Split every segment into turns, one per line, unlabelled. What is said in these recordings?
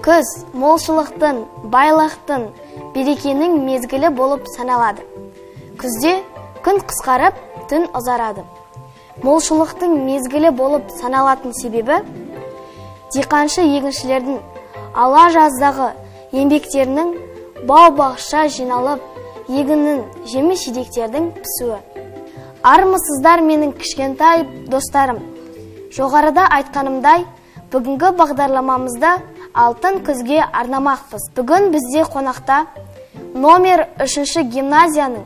Күз молшылықтың, байлықтың, берекенің мезгілі болып саналады. Күзде күн қысқарып, түн ұзарады. Молшылықтың мезгілі болып саналатын себебі диқаншы егіншілердің ала жаздағы еңбектерінің бау-бақша жиналып, егіннің жеміс-жидектердің пісуі. Армысыздар менің кішкентай достарым. Жоғарыда айтқанымдай, бүгінгі бағдарламамызда алтын күзге арнамақпыз. Бүгін бізде қонақта номер 3 гимназияның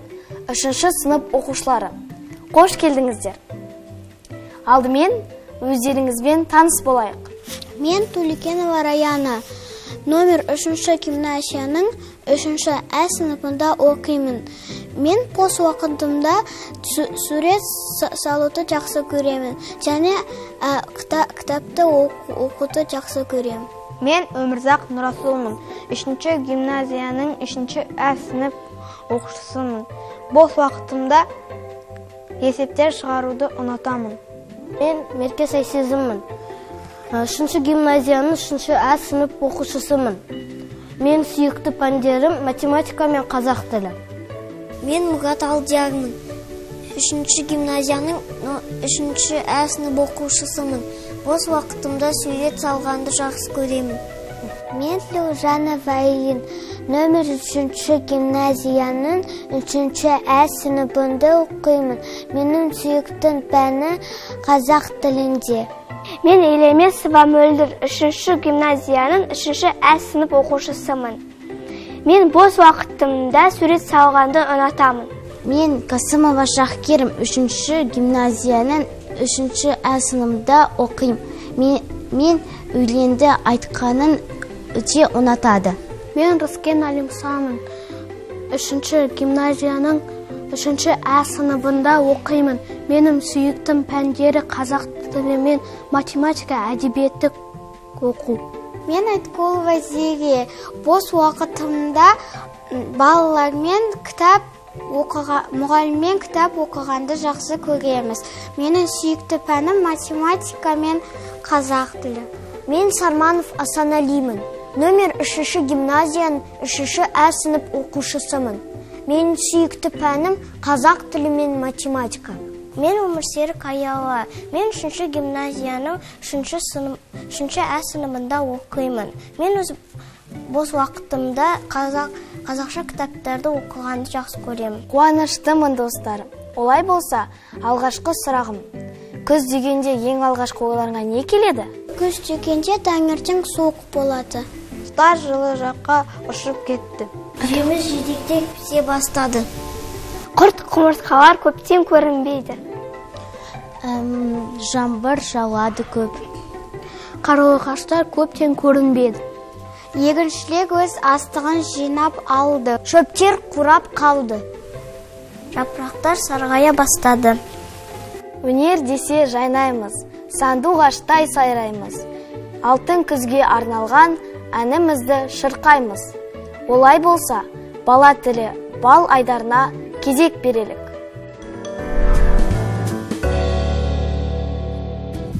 3 сынып оқушылары. Қош келдіңіздер. Алдымен өздеріңізбен таныс болайық.
Мен Туликенова Раяна, номер 3 гимназияның 3 Ә сыныбында оқимын. Мен бос уақытымда сурет салуды жақсы көремін, және кітапты оқуды жақсы көремін.
Мен Өмірзақ Нұрасулмын, 3 гимназияның 3 Ә сынып оқушысымын. Бос уақытымда есептер шығаруды ұнатамын.
Мен Мерке Сайсезіммін, 3 гимназияның 3 Ә сынып оқушысымын. Мен сүйікті пәндерім математика мен қазақ тілі. Мен Мұғат Алдиярмын, 3 гимназияның 3 Ә сынып оқушысымын. Бос уақытымда сурет салғанды жақсы көремін. Мен Леужанова Айлин, номер 3 гимназияның 3 Ә сыныбында оқимын. Менің сүйікті пәні қазақ тілінде.
Мен Елемесова Мөлдір, 3 гимназияның 3 Ә сынып оқушысымын. Мен бос уақытымда сурет салғанды ұнатамын.
Мен Қасымова Шахкерім, 3 гимназияның 3 Ә сыныбында оқимын. Мен өлеңді айтқанын өте ұнатады.
Мен Рыскен Алимсамын, 3 гимназияның 3 Ә сыныбында оқимын. Менің сүйіктім пәндері қазақ тілі мен математика, әдебиеттік оқу.
Мен Айткулова Зере, бос уақытымда балалармен мұғаліммен кітап оқығанды жақсы көреміз. Менің сүйікті пәнім математика мен қазақ тілі. Мен Сарманов Асаналимын, номер 3 гимназияның 3 Ә сынып оқушысымын. Менің сүйікті пәнім қазақ тілі мен математика. Мен Өмірсерік Аяла, мен 3 гимназияның 3 Ә сыныбында оқимын. Мен өз бос уақытымда қазақша кітаптарды оқығанды жақсы көремін.
Қуаныштымын достарым. Олай болса, алғашқы сұрағым. Күз дегенде ең алғашқы ойларыңа не келеді?
Күз дегенде таңертең суық болады.
Құстар жылы жаққа ұшып кетті.
Жеміс-жидектер пісе бастады.
Құрт құмырсқалар көптен көрінбейді.
Жаңбыр жауады көп.
Қарлығаштар көптен көрінбейді.
Егіншілер өз астығын жинап алды. Шөптер қурап қалды. Жапырақтар сарғая бастады.
Өнер десе жайнаймыз, сандуғаштай сайраймыз. Алтын күзге арналған әнімізді шырқаймыз. Олай болса, бала тілі бал айдарына кезек берелік.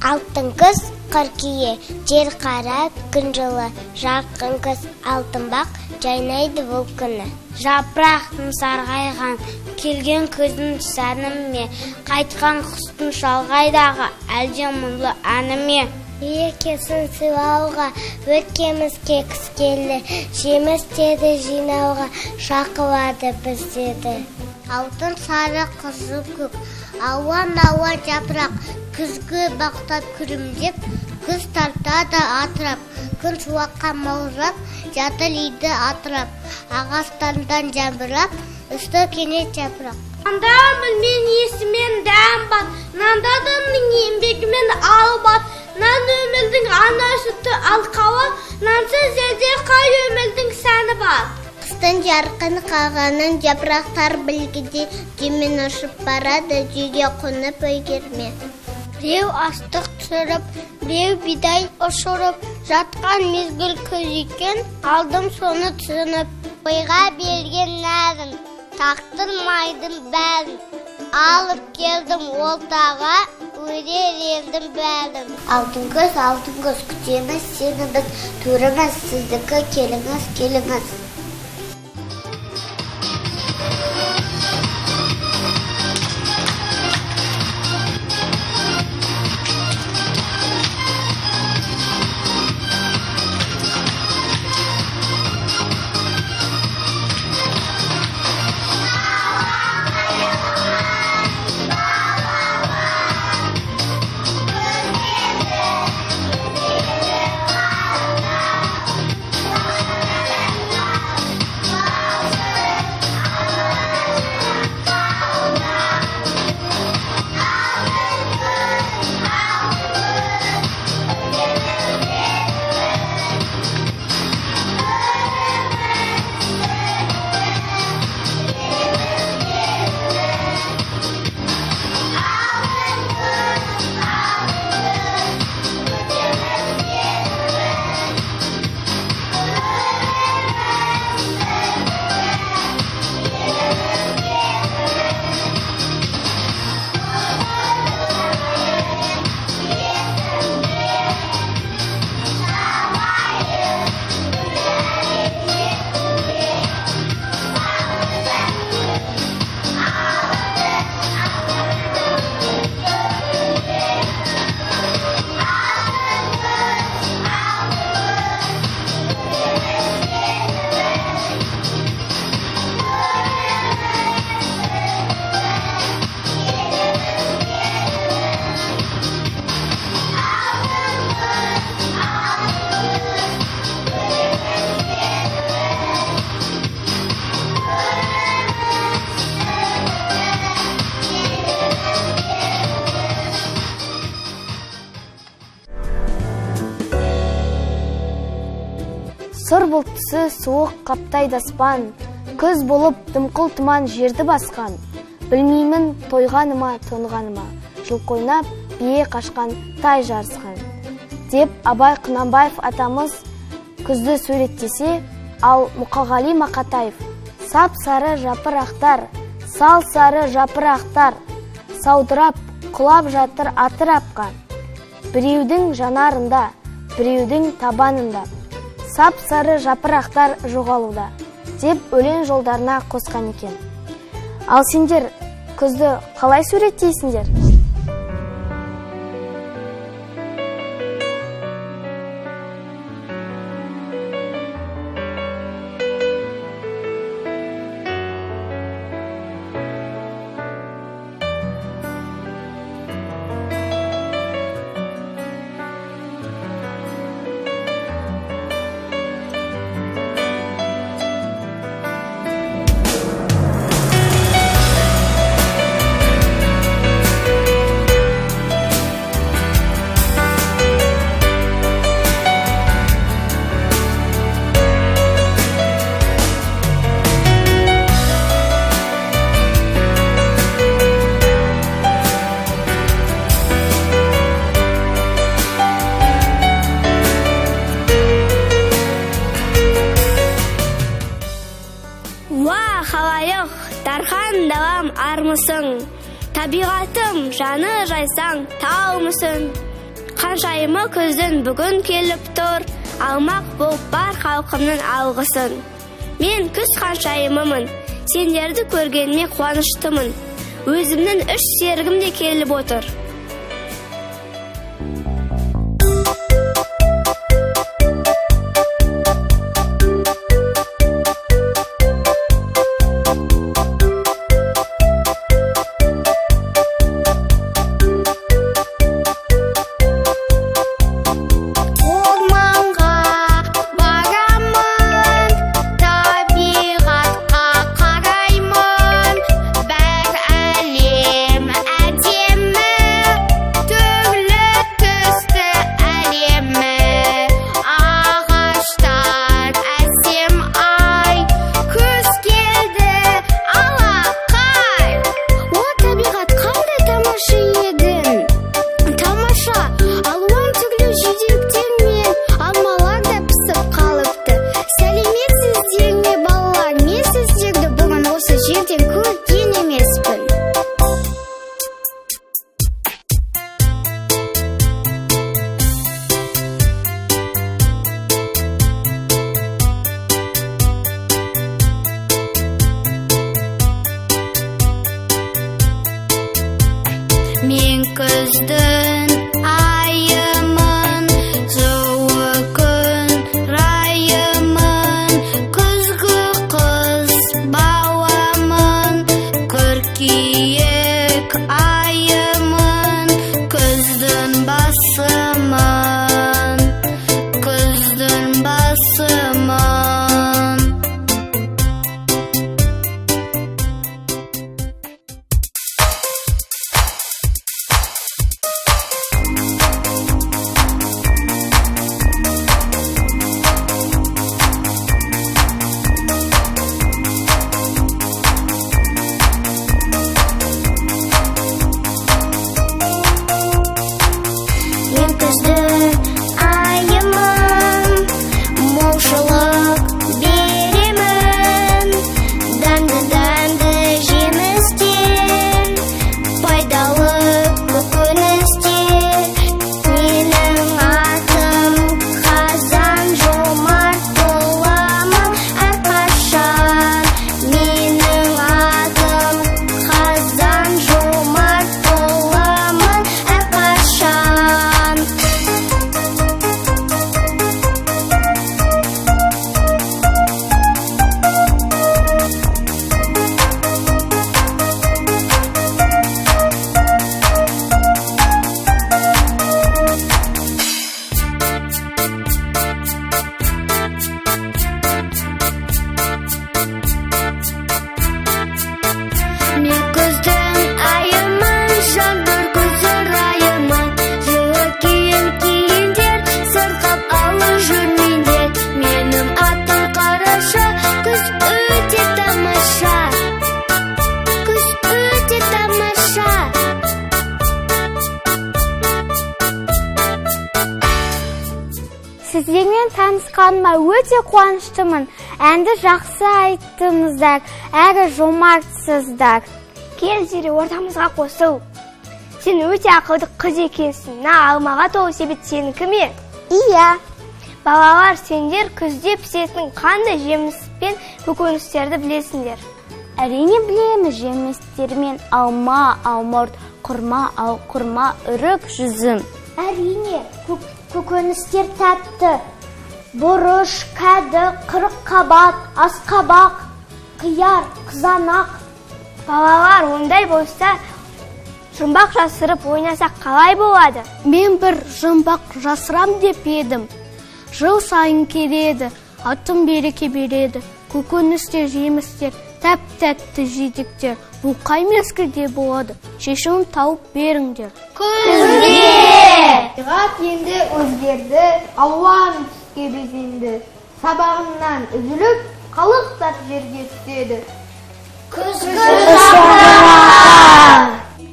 Алтын күз қыркүйе, жер қара күн жылы, жарқын күз алтынбақ жайнайды бұл күні. Жапырақтың сарғайған, келген күздің сәніме, қайтқан құстың шалғайдағы әлде мұңлы әніме. Еркесін сыйлауға, өткеміз кекіс келді, жемістерді жинауға шақылады біздерді. Алтын сары қызыл көк, ауа жапырақ, күзгі бақтап күрімдеп, күз тартады атырап, күн шуаққа маужырап, жатыр үйді атырап, ағаштардан жабырап, үсті кенет жапырақ.
Нандамын мен есімен дәм бат, нандадымның еңбегімен ал бат, нан өмілдің ана сүті алқауы, нансыз жерде қай өмілдің сәні бар.
Қыстың жарқын қағанын жапырақтар білгіде демен ұшып барады, жүйге қонып өйгерме. Біреу астық түсіріп, біреу бидай ұшырып, жатқан мезгіл күз екен, алдым соны түсініп. Ойға берген нәрін, тақтырмайдым бәрін, алып келдім олтаға, көрер едім бәрін. Алтын көз күтеміз сені біз, төріміз сіздікі, келіңіз, келіңіз.
Сұр бұлттысы суық қаптайды аспан, күз болып дымқыл тұман жерді басқан. Білмеймін тойғаныма, тоңғаныма, жыл қойнап, бие қашқан, тай жарысқан. Деп Абай Құнанбаев атамыз күзді суреттесе, ал Мұқағали Мақатаев сап сары жапырақтар, сал сары жапырақтар, саудырап, құлап жатыр атырапқа. Біреудің жанарында, біреудің табанында. Сап сары жапырақтар жоғалуда, деп өлең жолдарына қосқан екен. Ал сендер күзді қалай суреттейсіңдер?
Халайық, дархан далам армысың, табиғатым жаны жайсаң тау мүсін. Қаншайымы күздің бүгін келіп тұр, алмақ болып бар халқымның алғысын. Мен күз қаншайымымын, сендерді көргеніме қуаныштымын, өзімнің үш серігім де келіп отыр.
Бәр әлем әдемі танысқаныма өте қуаныштымын. Әнді жақсы айттыңыздар, әрі жомартсыздар.
Кел Зере, ортамызға қосыл. Сен өте ақылды қыз екенсің. Алмаға толы себет сенікі ме?
Иә.
Балалар, сендер күзде пісетін қандай жеміс пен көкөністерді білесіңдер?
Әрине білеміз. Жемістермен алма, алмұрт, құрма, үрік, жүзім. Әрине, көкөністер тәтті. Бұрыш, кәді, қырыққабат, асқабақ, қияр, қызанақ.
Балалар, ондай болса, жұмбақ жасырып ойнасақ қалай болады?
Мен бір жұмбақ жасырам деп едім. Жыл сайын келеді, атын береке береді. Көкөністер, жемістер, тәп-тәтті жидектер. Бұл қай мезгілде болады? Шешімін тауып беріңдер.
Күзде! Табиғат енді өзгерді, ауан түске безенді. Сабағымнан үзіліп, қалықтар жерге түседі.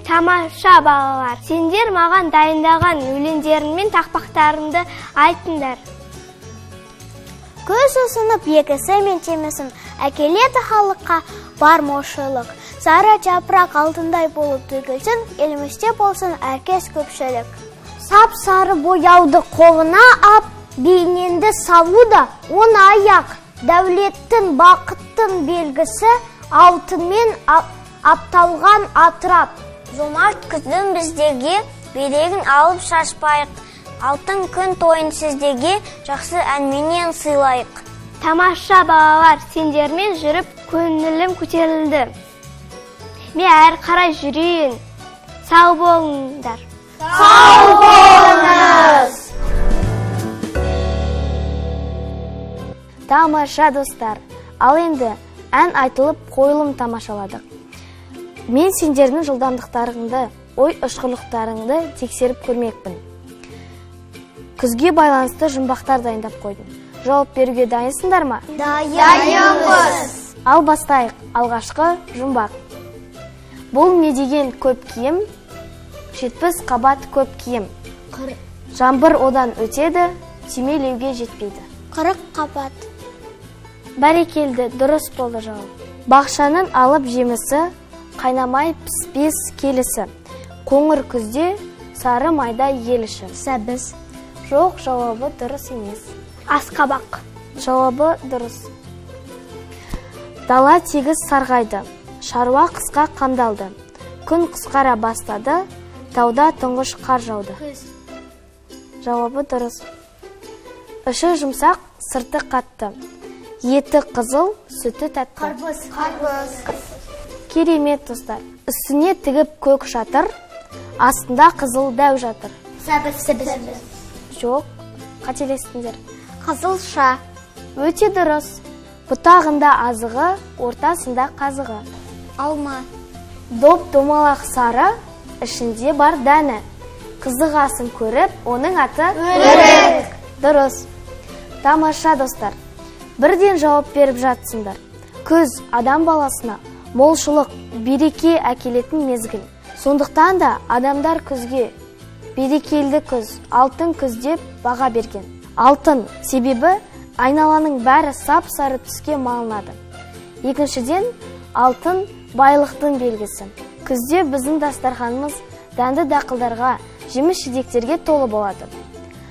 Тамаша балалар, сендер маған дайындаған өлеңдерің мен тақпақтарыңды айтыңдар.
Көз ұсынып екісі мен темесін әкеледі халыққа бар молшылық. Сары жапырақ алтындай болып төгілсін, елімізде болсын әркез көпшілік. Сап сары бояуды қолына ап, бейненді салуда он аяқ. Дәулеттің бақыттың белгісі алтынмен апталған атырап.
Жомарт күздің біздерге берегін алып шашпайық. Алтын күн тойын сіздерге жақсы әнменен сыйлайық.
Тамаша балалар, сендермен жүріп көңілім көтерілді. Мен әрі қарай жүрейін. Сау болыңдар.
Сау болыңыз!
Тамаша достар, ал енді ән айтылып қойылым тамашаладық. Мен сендердің жылдамдықтарыңды, ой ұшқырлықтарыңды тексеріп көрмекпін. Күзге байланысты жұмбақтар дайындап қойдым. Жауап беруге дайынсыңдар ма?
Дайынбыз!
Ал бастайық. Алғашқы жұмбақ. Бұл не деген көп киім? 70 қабат көп киім. Жаңбыр одан өтеді, түймелеуге жетпейді.
40 қабат.
Бәрекелді, дұрыс болды жауап. Бақшаның алып жемісі, қайнамай піспес келісі. Қоңыр күзде сары майда еліші.
Сәбіз.
Жоқ, жауабы дұрыс емес.
Асқабақ.
Жауабы дұрыс. Дала тегіс сарғайды, шаруа қысқа қамдалды. Күн қысқара бастады, тауда тұңғыш қар жауды. Жауабы дұрыс. Іші жұмсақ, сырты қатты. Еті қызыл, сүті тәтті.
Қарбыз.
Керемет достар. Үстіне тігіп көк шатыр, астында қызыл дәу жатыр.
Сәбіз.
Жоқ, қателестіңдер.
Қызылша.
Өте дұрыс. Бұтағында азығы, ортасында қазығы.
Алма.
Доп домалақ сары, ішінде бар дәні. Қызығасын көріп, оның аты өрік. Дұрыс. Тамаша достар. Бірден жауап беріп жатсыңдар. Күз адам баласына молшылық, береке әкелетін мезгіл. Сондықтан да адамдар күзге берекелді күз, алтын күз деп баға берген. Алтын себебі айналаның бәрі сап-сары түске малынады. Екіншіден, алтын байлықтың белгісі. Күзде біздің дастарханымыз дәнді дақылдарға, жеміс-жидектерге толы болады.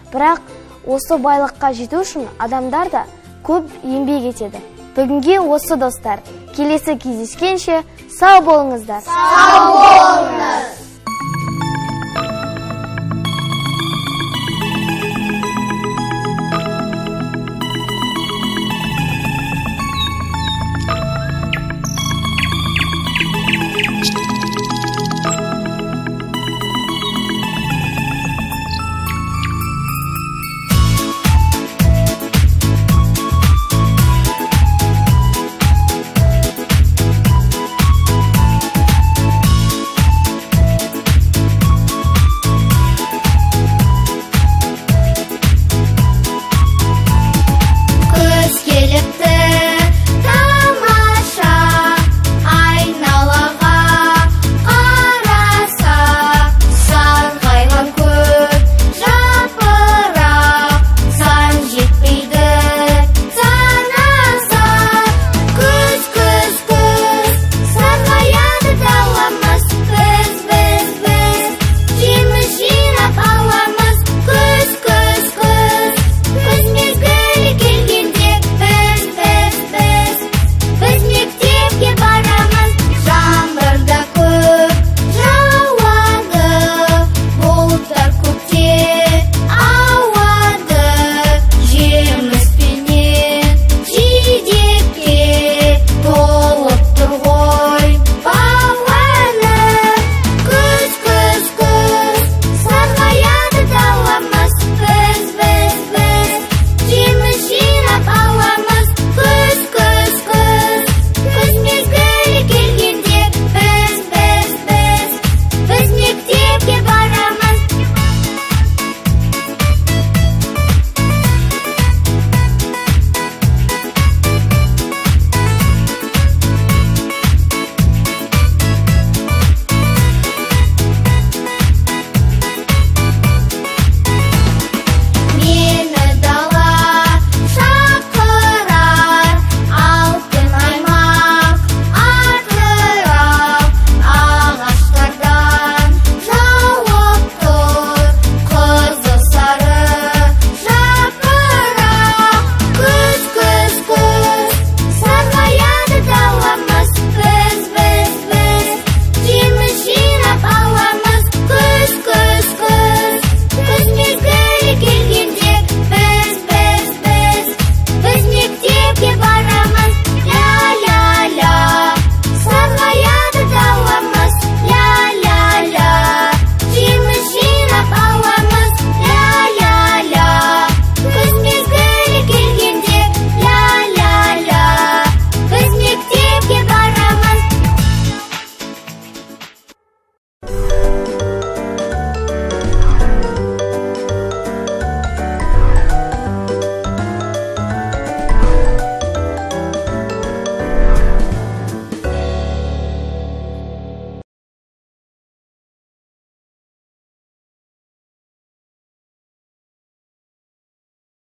Бірақ осы байлыққа жету үшін адамдар да көп еңбек етеді. Бүгінге осы достар. Келесі кездескенше сау болыңыздар.
Сау болыңыз!